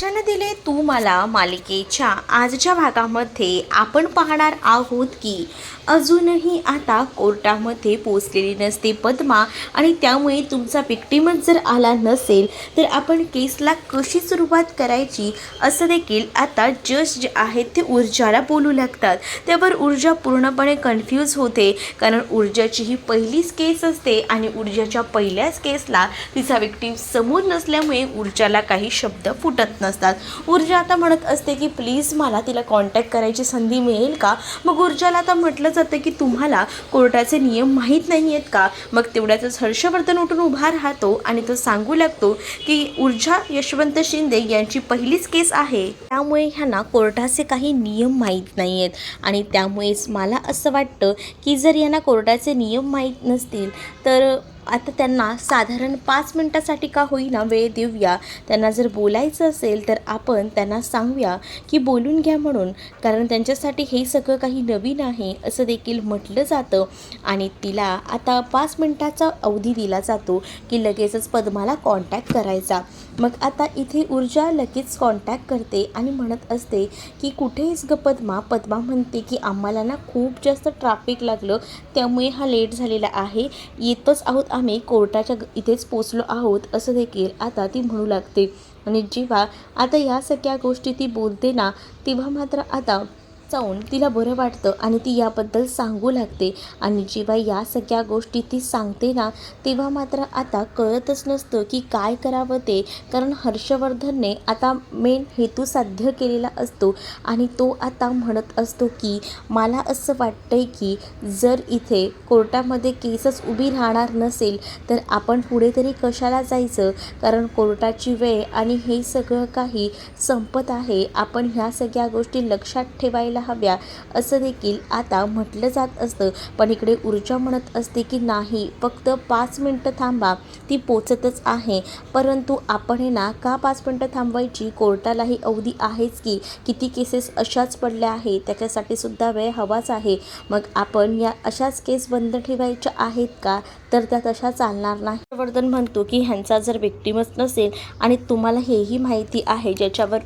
वचन दिले तू मला मालिकेच्या आजच्या भागामध्ये आपण पाहणार आहोत की अजूनही आता कोर्टामध्ये पोचलेली नसते पद्मा आणि त्यामुळे तुमचा विक्टिमच जर आला नसेल तर आपण केसला कशी सुरुवात करायची असं देखील आता जज जे आहेत ते ऊर्जाला बोलू लागतात। त्यावर ऊर्जा पूर्णपणे कन्फ्यूज होते, कारण ऊर्जाची ही पहिलीच केस असते आणि ऊर्जाच्या पहिल्याच केसला तिचा विक्टिम समोर नसल्यामुळे ऊर्जाला काही शब्द फुटत नसतात। ऊर्जा आता म्हणत असते की प्लीज मला तिला कॉन्टॅक्ट करायची संधी मिळेल का। मग ऊर्जाला आता म्हटलं जातं की तुम्हाला कोर्टाचे नियम माहीत नाही आहेत का। मग तेवढ्यातच हर्षवर्धन उठून उभा राहतो आणि तो सांगू लागतो की ऊर्जा यशवंत शिंदे यांची पहिलीच केस आहे, त्यामुळे ह्यांना कोर्टाचे काही नियम माहीत नाही आहेत आणि त्यामुळेच मला असं वाटतं की जर यांना कोर्टाचे नियम माहीत नसतील तर आता त्यांना साधारण 5 मिनिटासाठी का होईना वेळ देऊया। त्यांना जर बोलायचं असेल तर आपण त्यांना सांगूया की बोलून घ्या म्हणून, कारण त्यांच्यासाठी हे सगळं काही नवीन आहे असं देखील म्हटलं जातं आणि तिला आता 5 मिनिटाचा अवधी दिला जातो की लगेचच पद्माला कॉन्टॅक्ट करायचा। मग आता इथे ऊर्जा लगेच कॉन्टॅक्ट करते आणि म्हणत असते की कुठेच ग पद्मा। पद्मा म्हणते की आम्हाला ना खूप जास्त ट्रॅफिक लागलं त्यामुळे हा लेट झालेला आहे, येतच आहोत आम्ही कोर्टाच्या इथेच पोचलो आहोत असं देखील आता ती म्हणू लागते। आणि जेव्हा आता या सगळ्या गोष्टी ती बोलते ना तेव्हा मात्र आता जाऊन तिला बरं वाटतं आणि ती याबद्दल सांगू लागते। आणि जेव्हा या सगळ्या गोष्टी ती सांगते ना तेव्हा मात्र आता कळतच नसतं की काय करावं ते, कारण हर्षवर्धनने आता मेन हेतू साध्य केलेला असतो आणि तो आता म्हणत असतो की मला असं वाटतंय की जर इथे कोर्टामध्ये केसच उभी राहणार नसेल तर आपण पुढे तरी कशाला जायचं, कारण कोर्टाची वेळ आणि हे सगळं काही संपत आहे। आपण ह्या सगळ्या गोष्टी लक्षात ठेवायला हव्या असं देखील आता म्हटलं जात असतं। पण इकडे ऊर्जा म्हणत असते की नाही, फक्त 5 मिनिटं थांबा, ती पोचतच आहे। परंतु आपण ना का 5 मिनिटं थांबवायची, कोर्टालाही अवधी आहेच की, किती केसेस अशाच पडल्या आहेत त्याच्यासाठी सुद्धा वेळ हवाच आहे। मग आपण या अशाच केस बंद ठेवायच्या आहेत का, तर त्या तशा चालणार नाही। हर्षवर्धन म्हणतो की ह्यांचा जर विक्टिमच नसेल आणि तुम्हाला हेही माहिती आहे ज्याच्यावर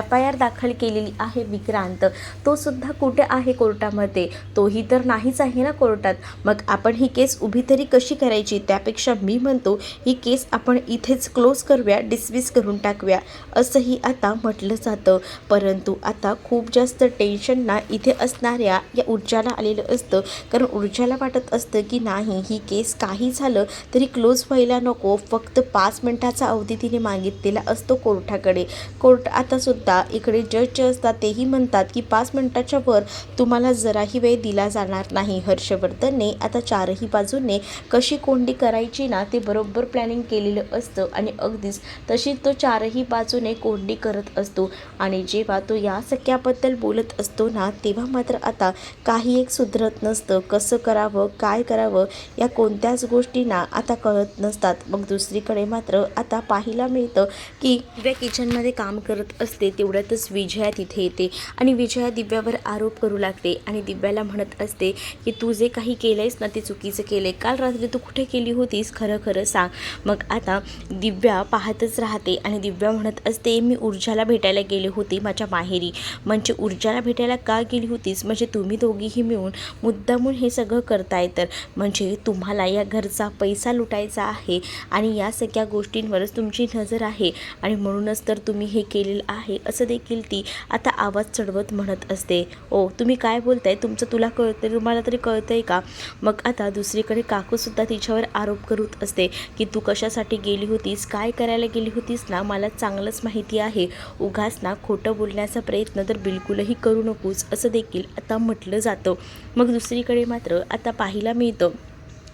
FIR दाखल केलेली आहे विक्रांत, तो सुद्धा कुठे आहे कोर्टामध्ये, तोही तर नाहीच आहे ना कोर्टात। मग आपण ही केस उभी तरी कशी करायची, त्यापेक्षा मी म्हणतो ही केस आपण इथेच क्लोज करूया, डिसमिस करून टाकूया असंही आता म्हटलं जातं। परंतु आता खूप जास्त टेन्शन ना इथे असणाऱ्या या ऊर्जाला आलेलं असतं, कारण ऊर्जाला वाटत असतं की नाही, ही केस काही झालं तरी क्लोज व्हायला नको, फक्त 5 मिनिटाचा अवधी तिने मागितलेला असतो कोर्टाकडे। कोर्ट आता सुद्धा इकडे जज असतात तेही म्हणतात की 5 मिनिटाच्या वर तुम्हाला जराही वेळ दिला जाणार नाही। हर्षवर्धनने आता चारही बाजूने कशी कोंडी करायची ना ते बरोबर प्लॅनिंग केलेलं असतं आणि अगदीच तशी तो चारही बाजूने कोंडी करत असतो। आणि जेव्हा तो या सगळ्याबद्दल बोलत असतो ना तेव्हा मात्र आता काही एक सुधरत नसतं, कसं करावं काय करावं या कोणत्याच गोष्टी ना आता कळत नसतात। मग दुसरीकडे मात्र आता पाहायला मिळतं की दिव्या किचनमध्ये काम करत असते, तेवढ्यातच विजया तिथे येते आणि विजया दिव्यावर आरोप करू लागते आणि दिव्याला म्हणत असते की तू जे काही केलंयस ना ते चुकीचं केलंय, काल रात्री तू कुठे केली होतीस, खरं खरं सांग। मग आता दिव्या पाहतच राहते आणि दिव्या म्हणत असते मी ऊर्जाला भेटायला गेले होते माझ्या माहेरी। म्हणजे ऊर्जाला भेटायला का गेली होतीस, म्हणजे तुम्ही दोघीही मिळून मुद्दामून हे सगळं करताय, तर म्हणजे तुम्हाला या घरचा पैसा लुटायचा आहे आणि या सगळ्या गोष्टींवरच तुमची नजर आहे आणि म्हणूनच तर तुम्ही हे केलेलं आहे असं देखील ती आता आवाज चढवत म्हणत असते। ओ तुम्ही काय बोलताय, तुमचं तुला कळतंय, तुम्हाला तरी कळतंय का। मग आता दुसरीकडे काकूसुद्धा तिच्यावर आरोप करत असते की तू कशासाठी गेली होतीस, काय करायला गेली होतीस ना, मला चांगलंच माहिती आहे, उगाच ना खोटं बोलण्याचा प्रयत्न तर बिलकुलही करू नकोस असं देखील आता म्हटलं जातं। मग दुसरीकडे मात्र आता पाहायला मिळतं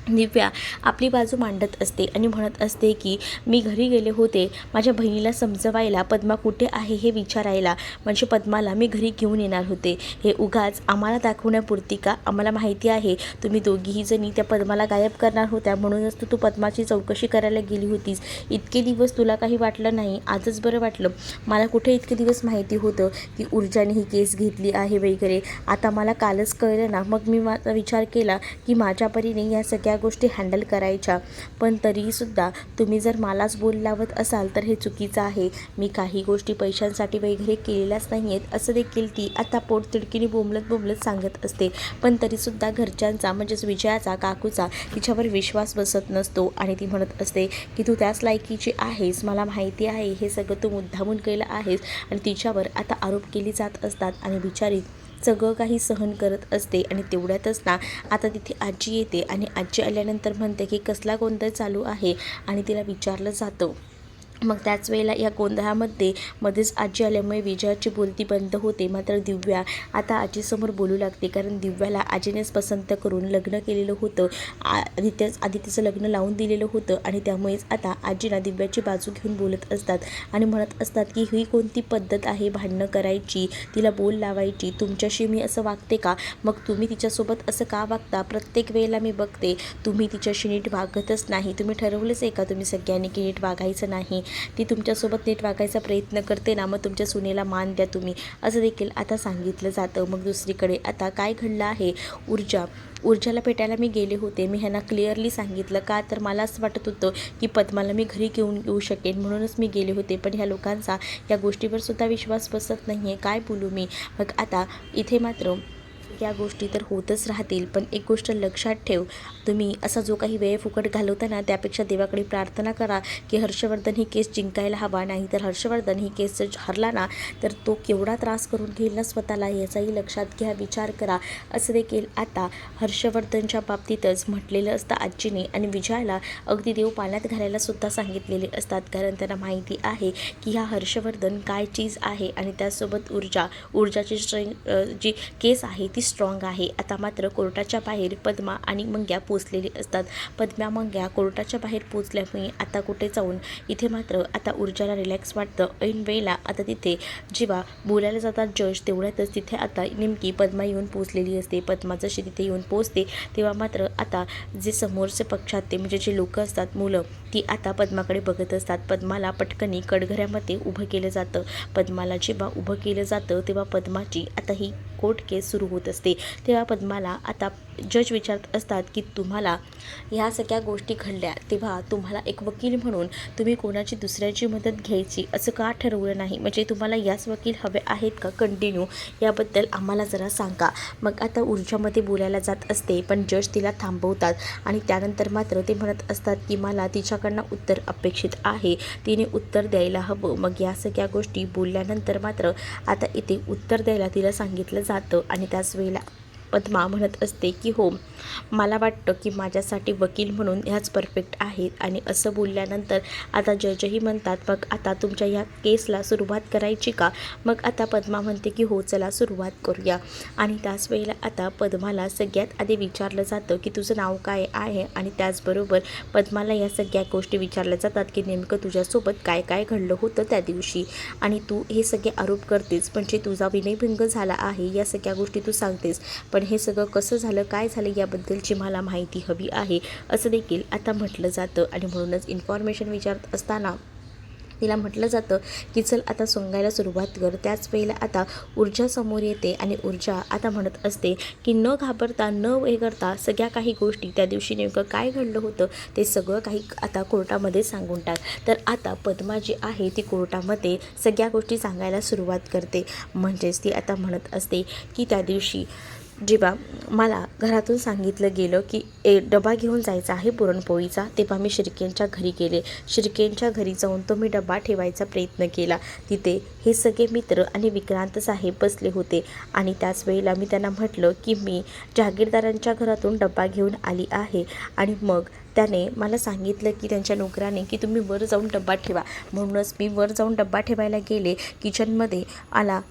दिव्या आपली बाजू मांडत असते आणि म्हणत असते की मी घरी गेले होते माझ्या बहिणीला समजवायला, पद्मा कुठे आहे हे विचारायला, म्हणजे पद्माला मी घरी घेऊन येणार होते, हे उगाच आम्हाला दाखवण्यापुरती का, आम्हाला माहिती आहे तुम्ही दोघीही जणी त्या पद्माला गायब करणार होत्या, म्हणूनच तू पद्माची चौकशी करायला गेली होतीस। इतके दिवस तुला काही वाटलं नाही, आजच बरं वाटलं, मला कुठे इतके दिवस माहिती होतं की ऊर्जाने ही केस घेतली आहे वगैरे, आता मला कालच कळलं ना। मग मी माझा विचार केला की माझ्या परीने या सगळ्या सगळ्या गोष्टी हँडल करायच्या, पण तरीसुद्धा तुम्ही जर मलाच बोल लावत असाल तर हे चुकीचं आहे. मी काही गोष्टी पैशांसाठी वगैरे केलेल्याच नाही आहेत असं देखील ती आता पोटतिडकीने बोंबलत सांगत असते. पण तरीसुद्धा घरच्यांचा म्हणजेच विजयाचा, काकूचा तिच्यावर विश्वास बसत नसतो आणि ती म्हणत असते की तू त्याच लायकीची आहेस, मला माहिती आहे, हे सगळं तू मुद्दामून केलं आहेस. आणि तिच्यावर आता आरोप केले जात असतात आणि बिचारी सगळं काही सहन करत असते. आणि तेवढ्यातच ना आता तिथे आजी येते आणि आजी आल्यानंतर म्हणते की कसला गोंधळ चालू आहे आणि तिला विचारलं जातं. मग त्याच वेळेला या गोंधळामध्ये मध्येच आजी आल्यामुळे विजयाची बोलती बंद होते. मात्र दिव्या आता आजीसमोर बोलू लागते, कारण दिव्याला आजीनेच पसंत करून लग्न केलेलं होतं, आदित्यचं लग्न लावून दिलेलं होतं. आणि त्यामुळेच आता आजीला दिव्याची बाजू घेऊन बोलत असतात आणि म्हणत असतात की ही कोणती पद्धत आहे भांडणं करायची, तिला बोल लावायची, तुमच्याशी मी असं वागते का? मग तुम्ही तिच्यासोबत असं का वागता? प्रत्येक वेळेला मी बघते तुम्ही तिच्याशी नीट वागतच नाही. तुम्ही ठरवलंच आहे का तुम्ही सगळ्यांनी की नीट वागायचं नाही? ती तुमच्यासोबत नीट वागायचा प्रयत्न करते ना, मग तुमच्या सुनेला मान द्या तुम्ही, असं देखील आता सांगितलं जातं. मग दुसरीकडे आता काय घडलं आहे, ऊर्जाला भेटायला मी गेले होते. मी ह्यांना क्लिअरली सांगितलं, का तर मला असं वाटत होतं की पद्माला मी घरी घेऊन येऊ शकेन म्हणूनच मी गेले होते. पण ह्या लोकांचा या गोष्टीवर सुद्धा विश्वास बसत नाही आहे, काय बोलू मी? मग आता इथे मात्र या गोष्टी तर होतच राहतील, पण एक गोष्ट लक्षात ठेव, तुम्ही असा जो काही वेळ फुकट घालवता ना, त्यापेक्षा देवाकडे प्रार्थना करा की हर्षवर्धन ही केस जिंकायला हवा. नाही तर हर्षवर्धन ही केस जर हरला ना, तर तो केवढा त्रास करून घेईल ना स्वतःला, याचाही लक्षात घ्या, विचार करा. असं देखील आता हर्षवर्धनच्या बाबतीतच म्हटलेलं असतं आजीने. आणि विजयाला अगदी देव पाण्यात घालायला सुद्धा सांगितलेले असतात, कारण त्यांना माहिती आहे की ह्या हर्षवर्धन काय चीज आहे. आणि त्यासोबत ऊर्जाची जी केस आहे ती स्ट्रॉंग आहे. आता मात्र कोर्टाच्या बाहेर पद्मा आणि मंग्या पोचलेली असतात. पद्मा मंग्या कोर्टाच्या बाहेर पोचल्यामुळे आता कुठे जाऊन इथे मात्र आता ऊर्जाला रिलॅक्स वाटतं. ऐन वेळेला आता तिथे जेव्हा बोलायला जातात जज, तेवढ्यातच तिथे आता नेमकी पद्मा येऊन पोचलेली असते. पद्मा जशी तिथे येऊन पोचते तेव्हा मात्र आता जे समोरचे पक्षात ते म्हणजे जे लोक असतात, मुलं, ती आता पद्माकडे बघत असतात. पद्माला पटकनी कडघऱ्यामध्ये उभं केलं जातं. पद्माला जेव्हा उभं केलं जातं तेव्हा पद्माची आता ही कोर्ट केस सुरू होत असते. तेव्हा पद्माला आता जज विचारत असतात की तुम्हाला ह्या सगळ्या गोष्टी घडल्या तेव्हा तुम्हाला एक वकील म्हणून तुम्ही कोणाची दुसऱ्याची मदत घ्यायची असं का ठरवलं नाही? म्हणजे तुम्हाला याच वकील हवे आहेत का कंटिन्यू? याबद्दल आम्हाला जरा सांगा. मग आता ऊर्जामध्ये बोलायला जात असते, पण जज तिला थांबवतात आणि त्यानंतर मात्र ते म्हणत असतात की मला तिच्याकडनं उत्तर अपेक्षित आहे, तिने उत्तर द्यायला हवं. मग या सगळ्या गोष्टी बोलल्यानंतर मात्र आता इथे उत्तर द्यायला तिला सांगितलं जातं. आणि त्याच वेळेला पद्मा म्हणत असते की हो, मला वाटतं की माझ्यासाठी वकील म्हणून ह्याच परफेक्ट आहेत. आणि असं बोलल्यानंतर आता जजही म्हणतात, मग आता तुमच्या ह्या केसला सुरुवात करायची का? मग आता पद्मा म्हणते की हो, चला सुरुवात करूया. आणि त्याच वेळेला आता पद्माला सगळ्यात आधी विचारलं जातं की तुझं नाव काय आहे? आणि त्याचबरोबर पद्माला या सगळ्या गोष्टी विचारल्या जातात की नेमकं तुझ्यासोबत काय काय घडलं होतं त्या दिवशी, आणि तू हे सगळे आरोप करतेस, म्हणजे तुझा विनयभंग झाला आहे, या सगळ्या गोष्टी तू सांगतेस, पण हे सगळं कसं झालं, काय झालं, याबद्दलची मला माहिती हवी आहे, असं देखील आता म्हटलं जातं. आणि म्हणूनच इन्फॉर्मेशन विचारत असताना तिला म्हटलं जातं की चल आता सांगायला सुरुवात कर. त्याच वेळेला आता ऊर्जा समोर येते आणि ऊर्जा आता म्हणत असते की न घाबरता, न हे करता, सगळ्या काही गोष्टी त्या दिवशी नेमकं काय घडलं होतं ते सगळं काही आता कोर्टामध्ये सांगून टाक. तर आता पद्मा जी आहे ती कोर्टामध्ये सगळ्या गोष्टी सांगायला सुरुवात करते. म्हणजेच ती आता म्हणत असते की त्या दिवशी जेव्हा मला घरातून सांगितलं गेलं की डबा घेऊन जायचा आहे पुरणपोळीचा, तेव्हा मी शिर्केंच्या घरी गेले. शिर्केंच्या घरी जाऊन तो मी डबा ठेवायचा प्रयत्न केला. तिथे हे सगळे मित्र आणि विक्रांत साहेब बसले होते. आणि त्याच वेळेला मी त्यांना म्हटलं की मी जहागीरदारांच्या घरातून डबा घेऊन आली आहे. आणि मग त्याने मला सांगितलं की त्यांच्या नोकराने की तुम्ही वर जाऊन डब्बा ठेवा. म्हणूनच मी वर जाऊन डब्बा ठेवायला गेले. किचनमध्ये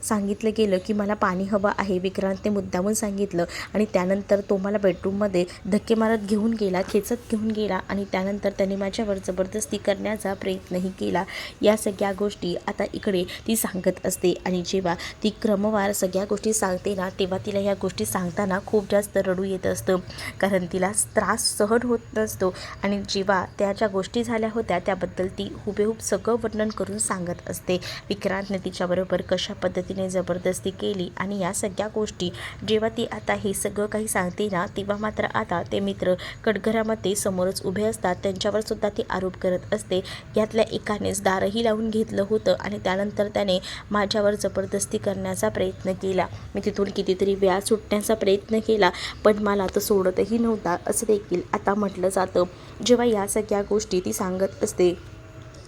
सांगितलं गेलं की मला पाणी हवं आहे, विक्रांतने मुद्दामून सांगितलं. आणि त्यानंतर तो मला बेडरूममध्ये धक्के मारत घेऊन गेला, खेचत घेऊन गेला. आणि त्यानंतर त्याने माझ्यावर जबरदस्ती करण्याचा प्रयत्नही केला. या सगळ्या गोष्टी आता इकडे ती सांगत असते. आणि जेव्हा ती क्रमवार सगळ्या गोष्टी सांगते ना, तेव्हा तिला या गोष्टी सांगताना खूप जास्त रडू येत असतं, कारण तिला त्रास सहन होत नसतो. आणि जेव्हा त्या ज्या गोष्टी झाल्या होत्या त्याबद्दल ती हुबेहूब सगळं वर्णन करून सांगत असते. विक्रांतने तिच्याबरोबर कशा पद्धतीने जबरदस्ती केली आणि या सगळ्या गोष्टी जेव्हा ती आता हे सगळं काही सांगते ना, तेव्हा मात्र आता ते मित्र कटघरामध्ये समोरच उभे असतात. त्यांच्यावर सुद्धा ती आरोप करत असते. यातल्या एकानेच दारही लावून घेतलं होतं आणि त्यानंतर त्याने माझ्यावर जबरदस्ती करण्याचा प्रयत्न केला. मी तिथून कितीतरी वेळा सुटण्याचा प्रयत्न केला, पण मला तो सोडतही नव्हता, असं देखील आता म्हटलं जातं. जेव्हा या सगळ्या गोष्टी ती सांगत असते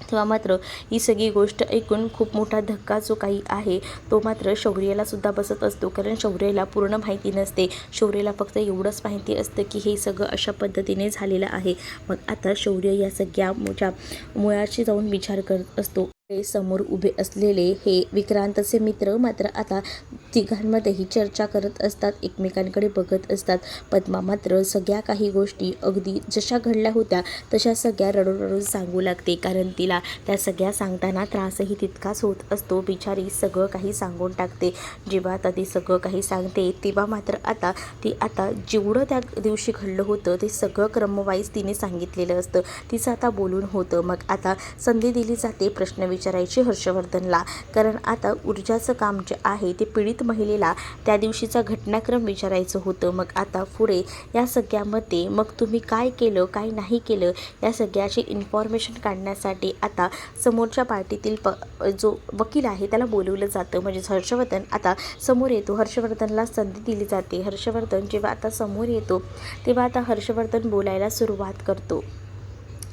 तेव्हा मात्र ही सगळी गोष्ट ऐकून खूप मोठा धक्का जो काही आहे तो मात्र शौर्याला सुद्धा बसत असतो. कारण शौर्याला पूर्ण माहिती नसते. शौर्याला फक्त एवढंच माहिती असतं की हे सगळं अशा पद्धतीने झालेलं आहे. मग आता शौर्य या सगळ्या मुळाशी जाऊन विचार करत असतो. समोर उभे असलेले हे विक्रांतचे मित्र मात्र आता तिघांमध्येही चर्चा करत असतात, एकमेकांकडे बघत असतात. पद्मा मात्र सगळ्या काही गोष्टी अगदी जशा घडल्या होत्या तशा सगळ्या रडून सांगू लागते. कारण तिला त्या सगळ्या सांगताना त्रासही तितकाच होत असतो. बिचारी सगळं काही सांगून टाकते. जेव्हा आता ती सगळं काही सांगते तेव्हा मात्र आता जेवढं त्या दिवशी घडलं होतं ते सगळं क्रमवाईज तिने सांगितलेलं असतं. तिचं आता बोलून होतं. मग आता संधी दिली जाते प्रश्न विचारायची हर्षवर्धनला. कारण आता ऊर्जाचं काम जे आहे ते पीडित महिलेला त्या दिवशीचा घटनाक्रम विचारायचं होतं. मग आता पुढे या सगळ्यामध्ये मग तुम्ही काय केलं काय नाही केलं या सगळ्याची इन्फॉर्मेशन काढण्यासाठी आता समोरच्या पार्टीतील जो वकील आहे त्याला बोलवलं जातं. म्हणजेच हर्षवर्धन आता समोर येतो. हर्षवर्धनला संधी दिली जाते. हर्षवर्धन जेव्हा आता समोर येतो तेव्हा आता हर्षवर्धन बोलायला सुरुवात करतो.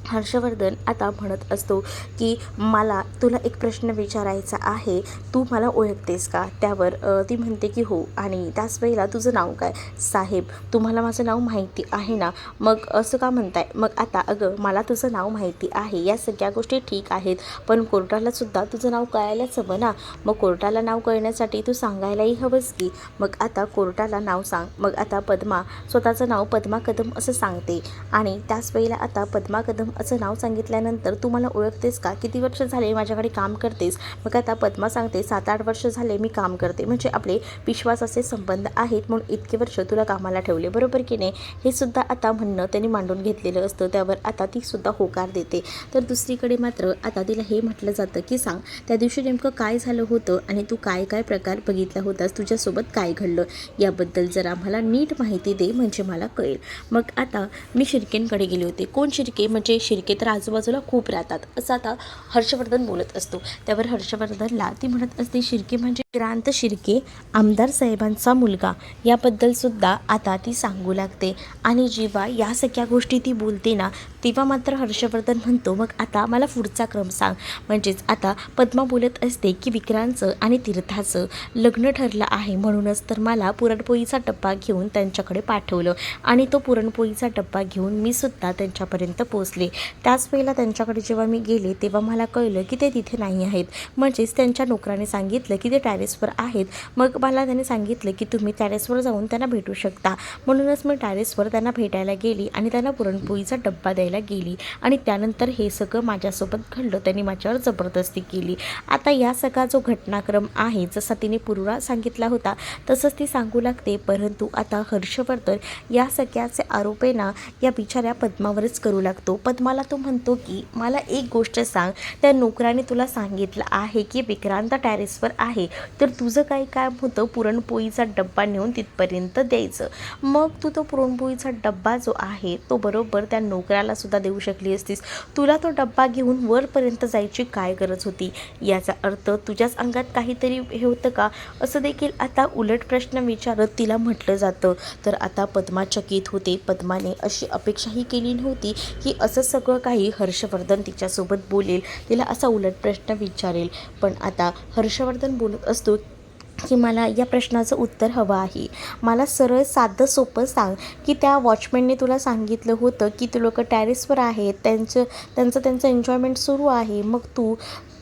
हर्षवर्धन आता म्हणत असतो की मला तुला एक प्रश्न विचारायचा आहे, तू मला ओळखतेस का? त्यावर ती म्हणते की हो. आणि त्याच वेळेला तुझं नाव काय? साहेब, तुम्हाला माझं नाव माहिती आहे ना? मग असं का म्हणताय? मग आता अगं मला तुझं नाव माहिती आहे, या सगळ्या गोष्टी ठीक आहेत, पण कोर्टाला सुद्धा तुझं नाव कळायलाच हवं ना. मग कोर्टाला नाव कळण्यासाठी तू सांगायलाही हवंच की. मग आता कोर्टाला नाव सांग. मग आता पद्मा स्वतःचं नाव पद्मा कदम असं सांगते. आणि त्याच वेळेला आता पद्मा कदम असं नाव सांगितल्यानंतर तू मला ओळखतेस का? किती वर्ष झाले माझ्याकडे काम करतेस? मग आता पद्मा सांगते 7-8 वर्ष झाले मी काम करते. म्हणजे आपले विश्वासाचे संबंध आहेत म्हणून इतके वर्ष तुला कामाला ठेवले, बरोबर की नाही? हे सुद्धा आता म्हणणं त्यांनी मांडून घेतलेलं असतं. त्यावर आता ती सुद्धा होकार देते. तर दुसरीकडे मात्र आता तिला हे म्हटलं जातं की सांग त्या दिवशी नेमकं काय झालं होतं आणि तू काय काय प्रकार बघितला होतास, तुझ्यासोबत काय घडलं याबद्दल जरा मला नीट माहिती दे म्हणजे मला कळेल. मग आता मी शिर्केंकडे गेले होते. कोण शिर्के? म्हणजे शिर्के तर आजूबाजूला खूप राहतात असं आता हर्षवर्धन बोलत असतो. त्यावर हर्षवर्धनला ती म्हणत असते शिर्के म्हणजे विक्रांत शिर्के, आमदार साहेबांचा मुलगा. याबद्दल सुद्धा आता ती सांगू लागते. आणि जेव्हा या सगळ्या गोष्टी ती बोलते ना तेव्हा मात्र हर्षवर्धन म्हणतो मग आता मला पुढचा क्रम सांग. म्हणजेच आता पद्मा बोलत असते की विक्रांतचं आणि तीर्थाचं लग्न ठरलं आहे, म्हणूनच तर मला पुरणपोळीचा डब्बा घेऊन त्यांच्याकडे पाठवलं आणि तो पुरणपोळीचा डब्बा घेऊन मी सुद्धा त्यांच्यापर्यंत पोचले. त्याच वेळेला त्यांच्याकडे जेव्हा मी गेले तेव्हा मला कळलं की ते तिथे नाही आहेत. म्हणजेच त्यांच्या नोकराने सांगितलं की ते टॅरेसवर आहेत. मग मला त्यांनी सांगितलं की तुम्ही टॅरेसवर जाऊन त्यांना भेटू शकता. म्हणूनच मी टॅरेसवर त्यांना भेटायला गेली आणि त्यांना पुरणपोळीचा डब्बा द्यायला गेली आणि त्यानंतर हे सगळं माझ्यासोबत घडलं. त्यांनी माझ्यावर जबरदस्ती केली. आता या सगळा जो घटनाक्रम आहे जसा तिने पूर्वा सांगितला होता तसंच ती सांगू लागते. परंतु आता हर्षवर्धन या सगळ्याचे आरोप ना या बिचाऱ्या पद्मावरच करू लागतो. पद्माला तो म्हणतो की मला एक गोष्ट सांग, त्या नोकराने तुला सांगितलं आहे की विक्रांत टॅरेसवर आहे, तर तुझं काही काम होतं पुरणपोळीचा डब्बा नेऊन तिथपर्यंत द्यायचं. मग तू तो पुरणपोळीचा डब्बा जो आहे तो बरोबर त्या नोकराला सुद्धा देऊ शकली असतीस. तुला तो डब्बा घेऊन वरपर्यंत जायची काय गरज होती? याचा अर्थ तुझ्याच अंगात काहीतरी हे होतं का? असं देखील आता उलट प्रश्न विचारत तिला म्हटलं जातं. तर आता पद्मा चकित होते. पद्माने अशी अपेक्षाही केली नव्हती की असं सगळं काही हर्षवर्धन तिच्यासोबत बोलेल, तिला असा उलट प्रश्न विचारेल. पण आता हर्षवर्धन बोलत असतो की मला या प्रश्नाचं उत्तर हवं आहे. मला सरळ साधं सोपं सांग की त्या वॉचमॅनने तुला सांगितलं होतं की ते लोक टॅरेसवर आहेत, त्यांचं एन्जॉयमेंट सुरू आहे. मग तू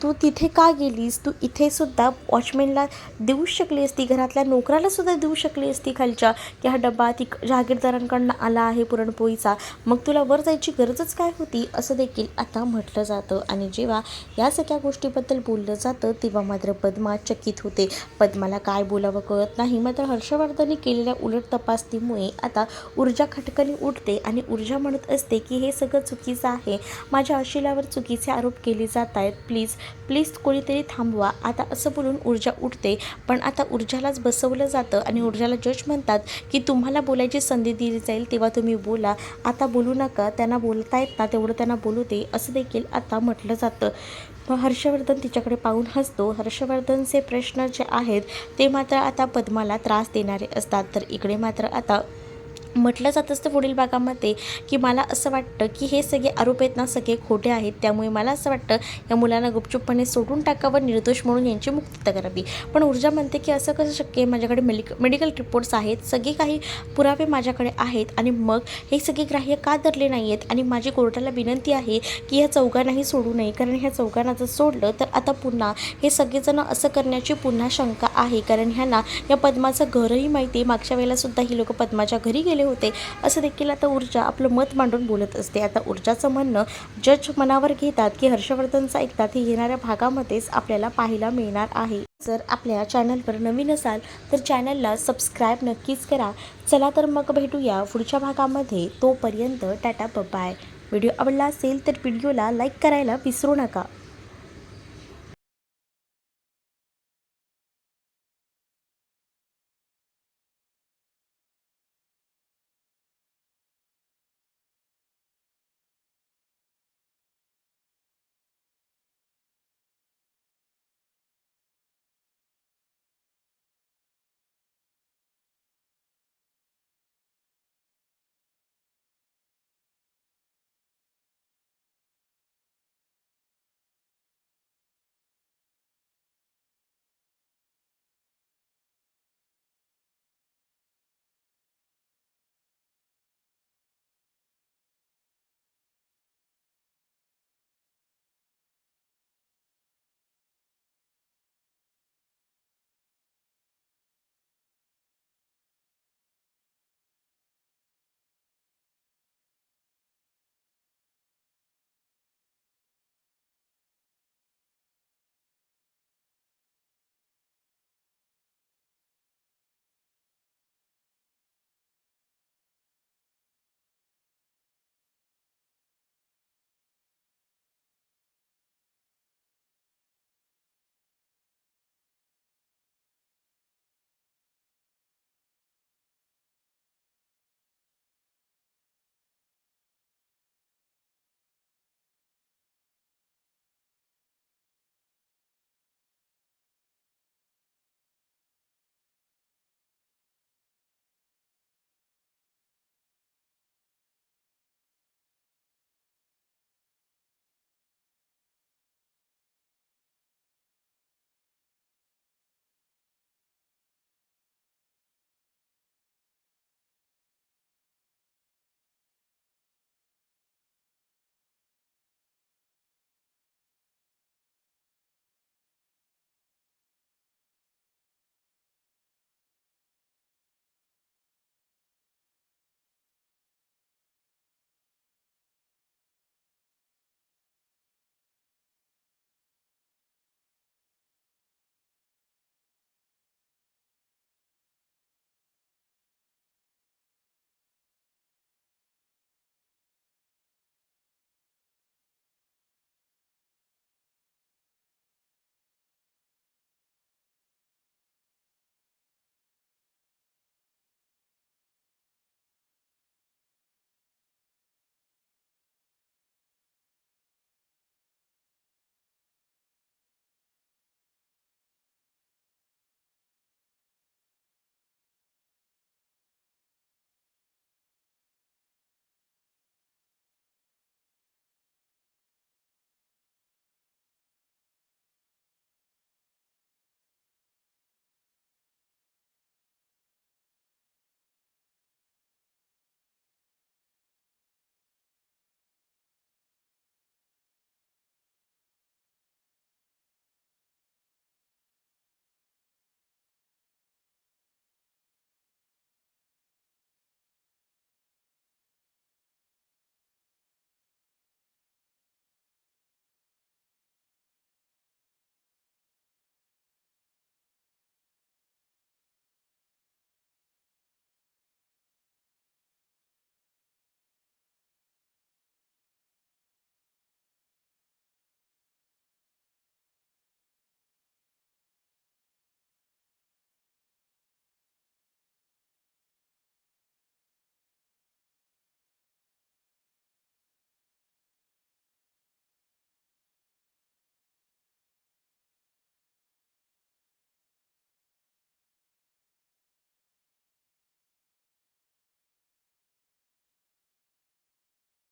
तू तिथे का गेलीस? तू इथे सुद्धा वॉचमॅनला देऊ शकली असती, घरातल्या नोकराला सुद्धा देऊ शकली असती खालच्या, की हा डबा जहागीरदारांकडनं आला आहे पुरणपोळीचा, मग तुला वर जायची गरजच काय होती, असं देखील आता म्हटलं जातं. आणि जेव्हा या सगळ्या गोष्टीबद्दल बोललं जातं तेव्हा मात्र पद्मा चकित होते. पद्माला काय बोलावं कळत नाही. मात्र हर्षवर्धनने केलेल्या उलट तपासणीमुळे आता ऊर्जा खटकली उठते आणि ऊर्जा म्हणत असते की हे सगळं चुकीचं आहे, माझ्या अशिलावर चुकीचे आरोप केले जात आहेत, प्लीज प्लीज कोणीतरी थांबवा. आता असं बोलून ऊर्जा उठते, पण आता ऊर्जालाच बसवलं जातं आणि ऊर्जाला जज म्हणतात की तुम्हाला बोलायची संधी दिली जाईल तेव्हा तुम्ही बोला, आता बोलू नका, त्यांना बोलता येत ना तेवढं त्यांना बोलू दे, असं देखील आता म्हटलं जातं. मग हर्षवर्धन तिच्याकडे पाहून हसतो. हर्षवर्धनचे प्रश्न जे आहेत ते मात्र आता पद्माला त्रास देणारे असतात. तर इकडे मात्र आता म्हटलं जात असतं पुढील भागामध्ये की मला असं वाटतं की हे सगळे आरोप आहेत ना सगळे खोटे आहेत, त्यामुळे मला असं वाटतं या मुलांना गुपचूपपणे सोडून टाकावं, निर्दोष म्हणून यांची मुक्तता करावी. पण ऊर्जा म्हणते की असं कसं शक्य आहे, माझ्याकडे मेडिकल रिपोर्ट्स आहेत, सगळे काही पुरावे माझ्याकडे आहेत आणि मग हे सगळे ग्राह्य का धरले नाही आहेत. आणि माझी कोर्टाला विनंती आहे की ह्या चौघांनाही सोडू नये, कारण ह्या चौघांना जर सोडलं तर आता पुन्हा हे सगळेजण असं करण्याची पुन्हा शंका आहे, कारण ह्यांना या पद्माचं घरही माहिती आहे, मागच्या वेळेला सुद्धा ही लोक पद्माच्या घरी गेले होते, असं देखील आता ऊर्जा आपलं मत मांडून बोलत असते. आता ऊर्जाचं म्हणणं जज मनावर घेतात की हर्षवर्धनचं ऐकतात, हे येणाऱ्या भागामध्येच आपल्याला पाहायला मिळणार आहे. जर आपल्या चॅनलवर नवीन असाल तर चॅनलला सबस्क्राईब नक्कीच करा. चला तर मग भेटूया पुढच्या भागामध्ये. तोपर्यंत टाटा बाय. व्हिडिओ आवडला असेल तर व्हिडिओला लाईक करायला विसरू नका.